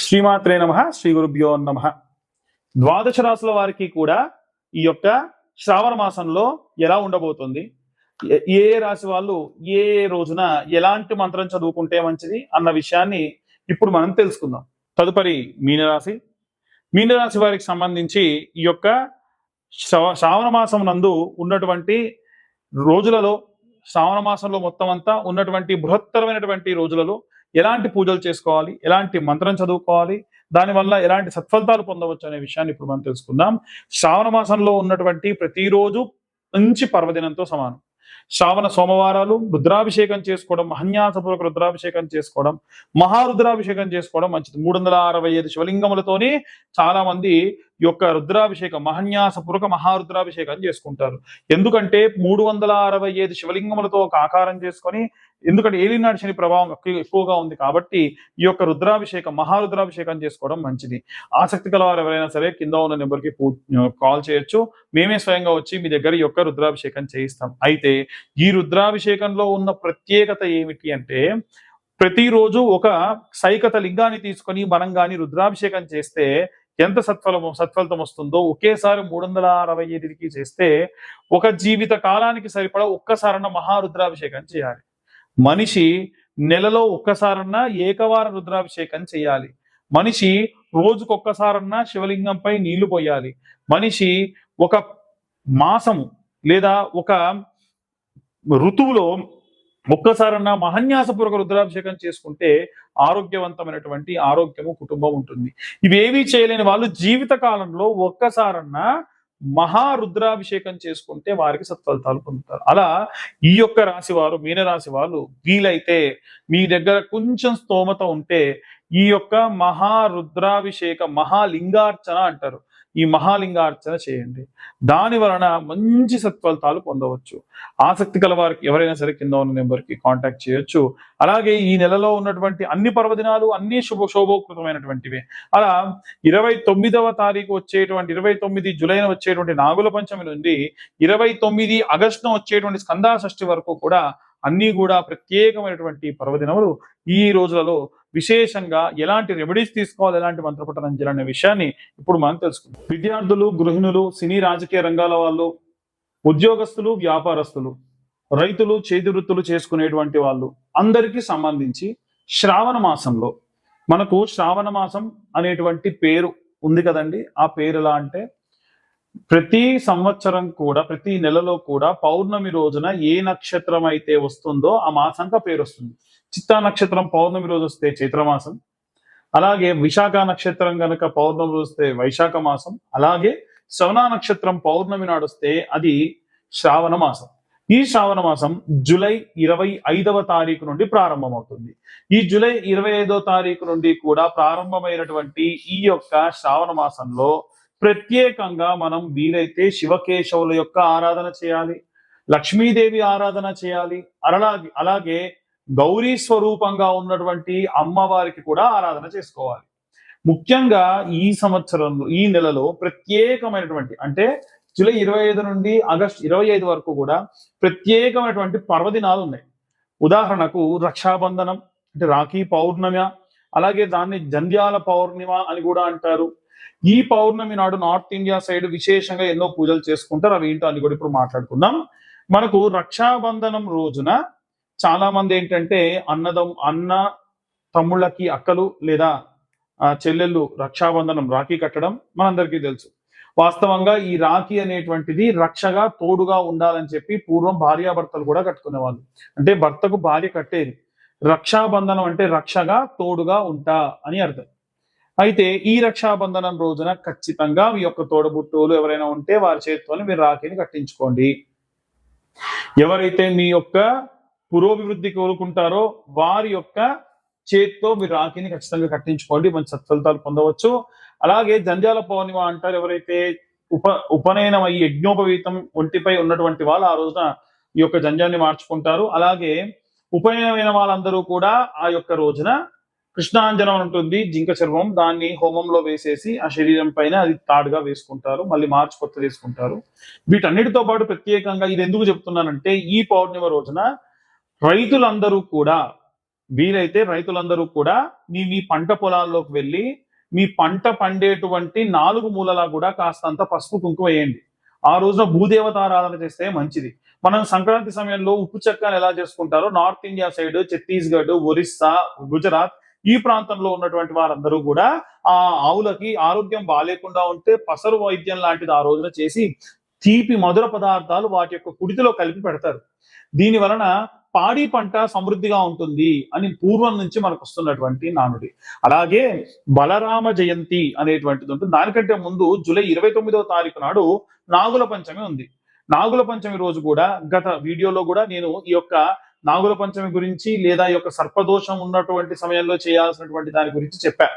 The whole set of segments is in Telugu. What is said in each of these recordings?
శ్రీమాత్రే నమః. శ్రీ గురుభ్యో నమః. ద్వాదశ రాశుల వారికి కూడా ఈ యొక్క శ్రావణ మాసంలో ఎలా ఉండబోతుంది, ఏ రాశి వాళ్ళు ఏ రోజున ఎలాంటి మంత్రం చదువుకుంటే మంచిది అన్న విషయాన్ని ఇప్పుడు మనం తెలుసుకుందాం. తదుపరి మీనరాశి. మీనరాశి వారికి సంబంధించి ఈ యొక్క శ్రావణ మాసం నందు ఉన్నటువంటి రోజులలో, శ్రావణ మాసంలో మొత్తం అంతా ఉన్నటువంటి బృహత్తరమైనటువంటి రోజులలో ఎలాంటి పూజలు చేసుకోవాలి, ఎలాంటి మంత్రం చదువుకోవాలి, దానివల్ల ఎలాంటి సత్ఫలితాలు పొందవచ్చు అనే విషయాన్ని ఇప్పుడు మనం తెలుసుకుందాం. శ్రావణ మాసంలో ఉన్నటువంటి ప్రతిరోజు మంచి పర్వదినంతో సమానం. శ్రావణ సోమవారాలు రుద్రాభిషేకం చేసుకోవడం, మహన్యాసపూర్వక రుద్రాభిషేకం చేసుకోవడం, మహారుద్రాభిషేకం చేసుకోవడం మంచిది. 365 శివలింగములతోని చాలా మంది ఈ యొక్క రుద్రాభిషేకం, మహన్యాసపూర్వక మహారుద్రాభిషేకం చేసుకుంటారు. ఎందుకంటే 365 శివలింగములతో ఒక ఆకారం చేసుకొని, ఎందుకంటే ఏలినాటి శని ప్రభావం ఎక్కువగా ఉంది కాబట్టి ఈ యొక్క రుద్రాభిషేకం, మహారుద్రాభిషేకం చేసుకోవడం మంచిది. ఆసక్తి గల వారు ఎవరైనా సరే కింద ఉన్న నెంబర్కి కాల్ చేయొచ్చు. మేమే స్వయంగా వచ్చి మీ దగ్గర ఈ యొక్క రుద్రాభిషేకం చేయిస్తాం. అయితే ఈ రుద్రాభిషేకంలో ఉన్న ప్రత్యేకత ఏమిటి అంటే, ప్రతిరోజు ఒక సైకత లింగాన్ని తీసుకొని మనం గాని రుద్రాభిషేకం చేస్తే ఎంత సత్ఫలితం వస్తుందో, ఒకేసారి 365కి చేస్తే ఒక జీవిత కాలానికి సరిపడా ఒక్కసారన్న మహారుద్రాభిషేకం చేయాలి. మనిషి నెలలో ఒక్కసారన్నా ఏకవార రుద్రాభిషేకం చేయాలి. మనిషి రోజుకొక్కసారన్నా శివలింగంపై నీళ్లు పోయాలి. మనిషి ఒక మాసము లేదా ఒక ఋతువులో ఒక్కసారన్నా మహన్యాసపూర్వక రుద్రాభిషేకం చేసుకుంటే ఆరోగ్యవంతమైనటువంటి ఆరోగ్యము కుటుంబం ఉంటుంది. ఇవేవీ చేయలేని వాళ్ళు జీవిత కాలంలో ఒక్కసారన్నా మహారుద్రాభిషేకం చేసుకుంటే వారికి సత్ఫలితాలు పొందుతారు. అలా ఈ యొక్క రాశి వారు, మీనరాశి వాళ్ళు వీలైతే మీ దగ్గర కొంచెం స్తోమత ఉంటే ఈ యొక్క మహారుద్రాభిషేక, మహాలింగార్చన అంటారు, ఈ మహాలింగార్చన చేయండి. దాని వలన మంచి సత్ఫలితాలు పొందవచ్చు. ఆసక్తి కల వారికి ఎవరైనా సరే కింద ఉన్న నెంబర్కి కాంటాక్ట్ చేయొచ్చు. అలాగే ఈ నెలలో ఉన్నటువంటి అన్ని పర్వదినాలు అన్ని శోభోకృతమైనటువంటివే. అలా 29వ తారీఖు వచ్చేటువంటి 29 జూలైన వచ్చేటువంటి నాగుల పంచమి నుండి 29 ఆగస్టున వచ్చేటువంటి స్కందాషష్ఠి వరకు కూడా అన్ని కూడా ప్రత్యేకమైనటువంటి పర్వదినములు. ఈ రోజులలో విశేషంగా ఎలాంటి రెమెడీస్ తీసుకోవాలి, ఎలాంటి మంత్రపఠనం చేయాలనే విషయాన్ని ఇప్పుడు మనం తెలుసుకుందాం. విద్యార్థులు, గృహిణులు, సినీ రాజకీయ రంగాల వాళ్ళు, ఉద్యోగస్తులు, వ్యాపారస్తులు, రైతులు, చేతి వృత్తులు చేసుకునేటువంటి వాళ్ళు అందరికీ సంబంధించి శ్రావణ మాసంలో మనకు శ్రావణ మాసం అనేటువంటి పేరు ఉంది కదండి. ఆ పేరు ఎలా అంటే, ప్రతి సంవత్సరం కూడా ప్రతి నెలలో కూడా పౌర్ణమి రోజున ఏ నక్షత్రం అయితే వస్తుందో ఆ మాసంగా పేరు వస్తుంది. చిత్తా నక్షత్రం పౌర్ణమి రోజు వస్తే చైత్రమాసం, అలాగే విశాఖ నక్షత్రం కనుక పౌర్ణమి రోజు వస్తే వైశాఖ మాసం, అలాగే శ్రవణ నక్షత్రం పౌర్ణమి నాడు వస్తే అది శ్రావణ మాసం. ఈ శ్రావణ మాసం జూలై 25వ తారీఖు నుండి ప్రారంభమవుతుంది. ఈ జూలై 25వ తారీఖు నుండి కూడా ప్రారంభమైనటువంటి ఈ యొక్క శ్రావణ మాసంలో ప్రత్యేకంగా మనం వీలైతే శివకేశవుల యొక్క ఆరాధన చేయాలి, లక్ష్మీదేవి ఆరాధన చేయాలి, అలాగే గౌరీ స్వరూపంగా ఉన్నటువంటి అమ్మవారికి కూడా ఆరాధన చేసుకోవాలి. ముఖ్యంగా ఈ సంవత్సరంలో ఈ నెలలో ప్రత్యేకమైనటువంటి, అంటే జూలై 25 నుండి ఆగస్టు 25 వరకు కూడా ప్రత్యేకమైనటువంటి పర్వదినాలు ఉన్నాయి. ఉదాహరణకు రక్షాబంధనం అంటే రాఖీ పౌర్ణమి, అలాగే దాన్ని జంధ్యాల పౌర్ణిమ అని కూడా అంటారు. ఈ పౌర్ణమి నాడు నార్త్ ఇండియా సైడ్ విశేషంగా ఎన్నో పూజలు చేసుకుంటారు. అవి ఏంటో అని కూడా ఇప్పుడు మాట్లాడుకుందాం. మనకు రక్షాబంధనం రోజున చాలా మంది ఏంటంటే అన్న తమ్ముళ్ళకి అక్కలు లేదా చెల్లెళ్ళు రక్షాబంధనం రాఖీ కట్టడం మనందరికీ తెలుసు. వాస్తవంగా ఈ రాఖీ అనేటువంటిది రక్షగా తోడుగా ఉండాలని చెప్పి పూర్వం భార్యాభర్తలు కూడా కట్టుకునేవాళ్ళు. అంటే భర్తకు భార్య కట్టేది. రక్షాబంధనం అంటే రక్షగా తోడుగా ఉంటా అని అర్థం. అయితే ఈ రక్షాబంధనం రోజున ఖచ్చితంగా మీ యొక్క తోడబుట్టువులు ఎవరైనా ఉంటే వారి చేతితోనే మీరు రాఖీని కట్టించుకోండి. ఎవరైతే మీ యొక్క పురోభివృద్ధి కోరుకుంటారో వారి యొక్క చేతితో మీరు రాఖీని ఖచ్చితంగా కట్టించుకోండి, మంచి సత్ఫలితాలు పొందవచ్చు. అలాగే జంధ్యాల పౌర్ణిమ అంటారు. ఎవరైతే ఉపనయనం అయ్యి యజ్ఞోపవీతం ఒంటిపై ఉన్నటువంటి వాళ్ళు ఆ రోజున ఈ యొక్క జంధ్యాన్ని మార్చుకుంటారు. అలాగే ఉపనయనమైన వాళ్ళందరూ కూడా ఆ యొక్క రోజున కృష్ణాంజనం ఉంటుంది, జింక చర్మం, దాన్ని హోమంలో వేసేసి ఆ శరీరం పైన అది తాడుగా వేసుకుంటారు, మళ్ళీ మార్చి కొత్త వేసుకుంటారు. వీటన్నిటితో పాటు ప్రత్యేకంగా ఇది ఎందుకు చెప్తున్నానంటే, ఈ పౌర్ణిమ రోజున రైతులందరూ కూడా వీలైతే రైతులందరూ కూడా మీ పంట పొలాల్లోకి వెళ్ళి మీ పంట పండేటువంటి 4 మూలలా కూడా కాస్తంత పసుపు కుంకుమ వేయండి. ఆ రోజున భూదేవతారాధన చేస్తే మంచిది. మనం సంక్రాంతి సమయంలో ఉప్పు చెక్కని ఎలా చేసుకుంటారో north India side Chhattisgarh, Orissa, Gujarat ఈ ప్రాంతంలో ఉన్నటువంటి వారందరూ కూడా ఆ ఆవులకి ఆరోగ్యం బాలేకుండా ఉంటే పసరు వైద్యం లాంటిది ఆ రోజున చేసి తీపి మధుర పదార్థాలు వాటి యొక్క కుడితిలో కలిపి పెడతారు. దీని వలన పాడి పంట సమృద్ధిగా ఉంటుంది అని పూర్వం నుంచి మనకు వస్తున్నటువంటి నానుడి. అలాగే బలరామ జయంతి అనేటువంటిది ఉంటుంది. దానికంటే ముందు జూలై 29వ తారీఖు నాడు నాగుల పంచమి ఉంది. నాగుల పంచమి రోజు కూడా గత వీడియోలో కూడా నేను ఈ యొక్క నాగుల పంచమి గురించి లేదా ఈ యొక్క సర్పదోషం ఉన్నటువంటి సమయంలో చేయాల్సినటువంటి దాని గురించి చెప్పా.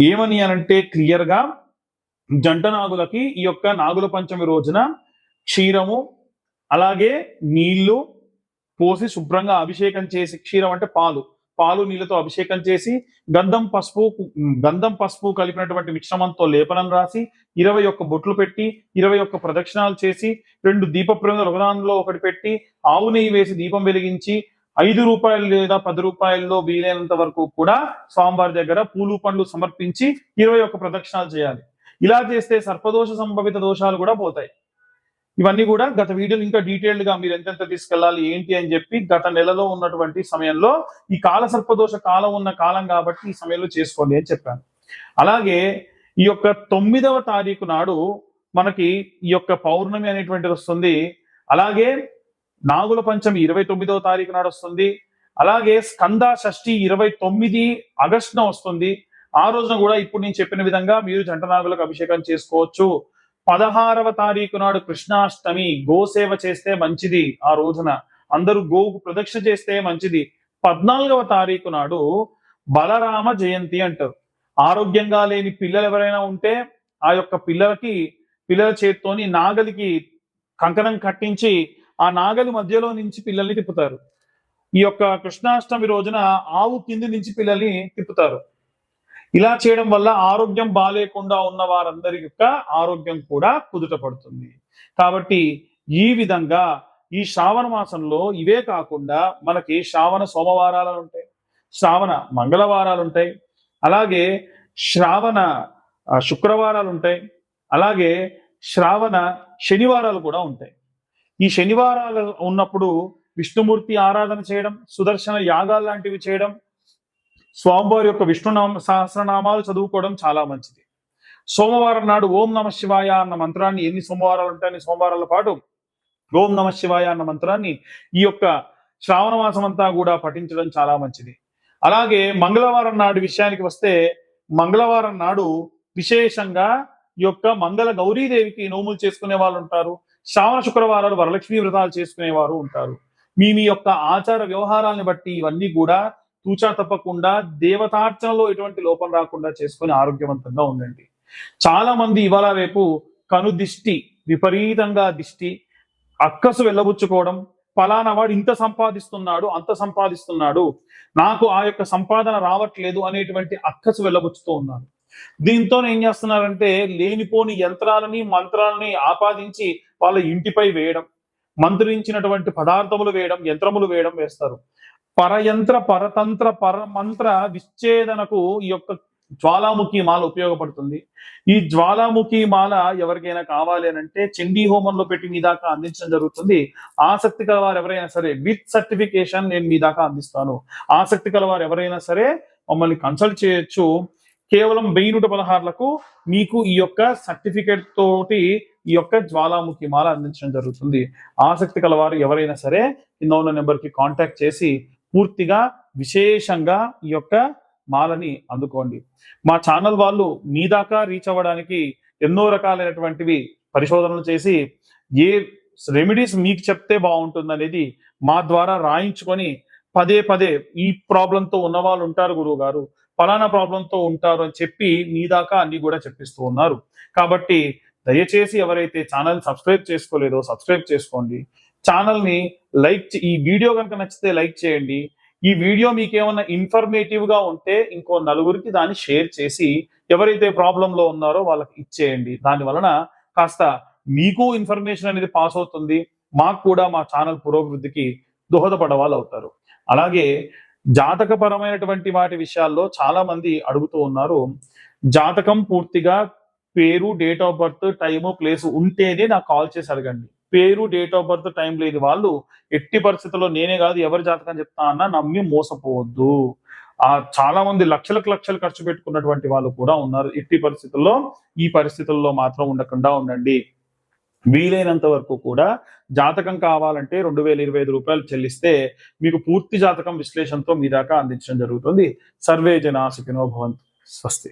ఏమని అనంటే క్లియర్ గా జంట నాగులకి ఈ యొక్క నాగుల పంచమి రోజున క్షీరము అలాగే నీళ్లు పోసి శుభ్రంగా అభిషేకం చేసి, క్షీరం అంటే పాలు నీళ్ళతో అభిషేకం చేసి గంధం పసుపు కలిపినటువంటి మిశ్రమంతో లేపనం రాసి 21 బొట్లు పెట్టి 21 ప్రదక్షిణాలు చేసి 2 దీప ప్రమిదలు ఒకదానిలో ఒకటి పెట్టి ఆవు నెయ్యి వేసి దీపం వెలిగించి 5 రూపాయలు లేదా 10 రూపాయల్లో వీలైనంత వరకు కూడా స్వామివారి దగ్గర పూలు పండ్లు సమర్పించి 21 ప్రదక్షిణాలు చేయాలి. ఇలా చేస్తే సర్పదోష సంభవిత దోషాలు కూడా పోతాయి. ఇవన్నీ కూడా గత వీడియోలు ఇంకా డీటెయిల్డ్ గా మీరు ఎంతెంత తీసుకెళ్లాలి ఏంటి అని చెప్పి గత నెలలో ఉన్నటువంటి సమయంలో ఈ కాల సర్పదోష కాలం ఉన్న కాలం కాబట్టి ఈ సమయంలో చేసుకోండి అని చెప్పాను. అలాగే ఈ యొక్క 9వ తారీఖు నాడు మనకి ఈ యొక్క పౌర్ణమి అనేటువంటిది వస్తుంది. అలాగే నాగుల పంచమి 29వ తారీఖు నాడు వస్తుంది. అలాగే స్కంద షష్ఠి 29 ఆగస్టున వస్తుంది. ఆ రోజున కూడా ఇప్పుడు నేను చెప్పిన విధంగా మీరు జంట నాగులకు అభిషేకం చేసుకోవచ్చు. 16వ తారీఖు నాడు కృష్ణాష్టమి, గోసేవ చేస్తే మంచిది. ఆ రోజున అందరూ గోవుకు ప్రదక్షిణ చేస్తే మంచిది. 14వ తారీఖు నాడు బలరామ జయంతి అంటారు. ఆరోగ్యంగా లేని పిల్లలు ఎవరైనా ఉంటే ఆ యొక్క పిల్లల చేత్తోని నాగలికి కంకణం కట్టించి ఆ నాగలి మధ్యలో నుంచి పిల్లల్ని తిప్పుతారు. ఈ యొక్క కృష్ణాష్టమి రోజున ఆవు కింది నుంచి పిల్లల్ని తిప్పుతారు. ఇలా చేయడం వల్ల ఆరోగ్యం బాలేకుండా ఉన్న వారందరి యొక్క ఆరోగ్యం కూడా కుదుట పడుతుంది. కాబట్టి ఈ విధంగా ఈ శ్రావణ మాసంలో ఇవే కాకుండా మనకి శ్రావణ సోమవారాలు ఉంటాయి, శ్రావణ మంగళవారాలు ఉంటాయి, అలాగే శ్రావణ శుక్రవారాలు ఉంటాయి, అలాగే శ్రావణ శనివారాలు కూడా ఉంటాయి. ఈ శనివారాలు ఉన్నప్పుడు విష్ణుమూర్తి ఆరాధన చేయడం, సుదర్శన యాగాలు లాంటివి చేయడం, స్వామివారి యొక్క విష్ణునామ సహస్రనామాలు చదువుకోవడం చాలా మంచిది. సోమవారం నాడు ఓం నమ శివాయ అన్న మంత్రాన్ని ఎన్ని సోమవారాలు ఉంటాయని సోమవారాల పాటు ఓం నమ శివాయ అన్న మంత్రాన్ని ఈ యొక్క శ్రావణ మాసం అంతా కూడా పఠించడం చాలా మంచిది. అలాగే మంగళవారం నాడు విషయానికి వస్తే మంగళవారం నాడు విశేషంగా ఈ యొక్క మంగళ గౌరీదేవికి నోములు చేసుకునే వాళ్ళు ఉంటారు. శ్రావణ శుక్రవారాలు వరలక్ష్మీ వ్రతాలు చేసుకునేవారు ఉంటారు. మీ యొక్క ఆచార వ్యవహారాలను బట్టి ఇవన్నీ కూడా తూచా తప్పకుండా దేవతార్చనలో ఎటువంటి లోపం రాకుండా చేసుకొని ఆరోగ్యవంతంగా ఉండండి. చాలా మంది ఇవాళ రేపు కనుదిష్టి, విపరీతంగా దిష్టి, అక్కసు వెళ్ళబుచ్చుకోవడం, ఫలానా వాడు ఇంత సంపాదిస్తున్నాడు అంత సంపాదిస్తున్నాడు నాకు ఆ యొక్క సంపాదన రావట్లేదు అనేటువంటి అక్కసు వెళ్ళబుచ్చుతూ ఉన్నారు. దీంతో ఏం చేస్తున్నారంటే లేనిపోని యంత్రాలని మంత్రాలని ఆపాదించి వాళ్ళ ఇంటిపై వేయడం, మంత్రించినటువంటి పదార్థములు వేయడం, యంత్రములు వేయడం వేస్తారు. పరయంత్ర పరతంత్ర పరమంత్ర విచ్ఛేదనకు ఈ యొక్క జ్వాలాముఖి మాల ఉపయోగపడుతుంది. ఈ జ్వాలాముఖి మాల ఎవరికైనా కావాలి అని అంటే చండీ హోమంలో పెట్టి మీ దాకా అందించడం జరుగుతుంది. ఆసక్తి కల వారు ఎవరైనా సరే విత్ సర్టిఫికేషన్ నేను మీ దాకా అందిస్తాను. ఆసక్తి కల వారు ఎవరైనా సరే మమ్మల్ని కన్సల్ట్ చేయొచ్చు. కేవలం 1116లకు మీకు ఈ యొక్క సర్టిఫికేట్ తోటి ఈ యొక్క జ్వాలాముఖి మాల అందించడం జరుగుతుంది. ఆసక్తి కల వారు ఎవరైనా సరే కింద ఉన్న నెంబర్కి కాంటాక్ట్ చేసి పూర్తిగా విశేషంగా ఈ యొక్క మాలని అందుకోండి. మా ఛానల్ వాళ్ళు మీ దాకా రీచ్ అవ్వడానికి ఎన్నో రకాలైనటువంటివి పరిశోధనలు చేసి ఏ రెమెడీస్ మీకు చెప్తే బాగుంటుంది అనేది మా ద్వారా రాయించుకొని పదే ఈ ప్రాబ్లంతో ఉన్న వాళ్ళు ఉంటారు, గురువు గారు ఫలానా ప్రాబ్లంతో ఉంటారు అని చెప్పి మీ దాకా అన్ని కూడా చెప్పిస్తూ ఉన్నారు. కాబట్టి దయచేసి ఎవరైతే ఛానల్ సబ్స్క్రైబ్ చేసుకోలేదో సబ్స్క్రైబ్ చేసుకోండి. ఛానల్ని ఈ వీడియో కనుక నచ్చితే లైక్ చేయండి. ఈ వీడియో మీకు ఏమన్నా ఇన్ఫర్మేటివ్ గా ఉంటే ఇంకో నలుగురికి దాన్ని షేర్ చేసి ఎవరైతే ప్రాబ్లంలో ఉన్నారో వాళ్ళకి ఇచ్చేయండి. దాని వలన కాస్త మీకు ఇన్ఫర్మేషన్ అనేది పాస్ అవుతుంది, మాకు కూడా మా ఛానల్ పురోభివృద్ధికి దోహదపడే వాళ్ళు అవుతారు. అలాగే జాతకపరమైనటువంటి వాటి విషయాల్లో చాలా మంది అడుగుతూ ఉన్నారు. జాతకం పూర్తిగా పేరు, date of birth, time, place ఉంటేనే నాకు కాల్ చేసి అడగండి. పేరు, డేట్ ఆఫ్ బర్త్, టైం లేని వాళ్ళు ఎట్టి పరిస్థితుల్లో నేనే కాదు ఎవరి జాతకం చెప్తా అన్నా నమ్మి మోసపోవద్దు. చాలా మంది లక్షలకు లక్షలు ఖర్చు పెట్టుకున్నటువంటి వాళ్ళు కూడా ఉన్నారు. ఎట్టి పరిస్థితుల్లో ఈ పరిస్థితుల్లో మాత్రం ఉండకుండా ఉండండి. వీలైనంత వరకు కూడా జాతకం కావాలంటే ₹2025 చెల్లిస్తే మీకు పూర్తి జాతకం విశ్లేషణతో మీ దాకా అందించడం జరుగుతుంది. సర్వే జనా సుఖినో భవంతు. స్వస్తి.